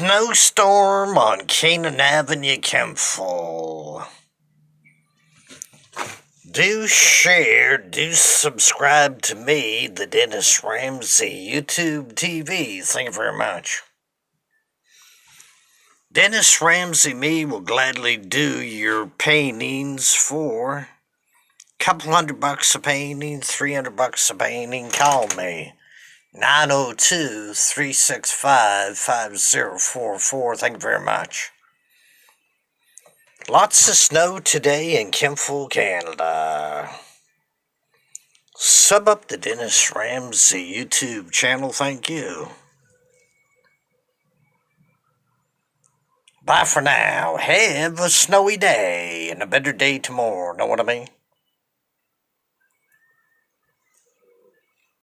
snowstorm on Canaan Avenue, Kentville. Do share, do subscribe to me, the Dennis Ramsay YouTube TV. Thank you very much. Dennis Ramsay me will gladly do your paintings for a couple $100 a painting, $300 a painting. Call me. 902-365-5044. Thank you very much. Lots of snow today in Kentville, Canada. Sub up the Dennis Ramsay YouTube channel. Thank you. Bye for now. Have a snowy day and a better day tomorrow. Know what I mean?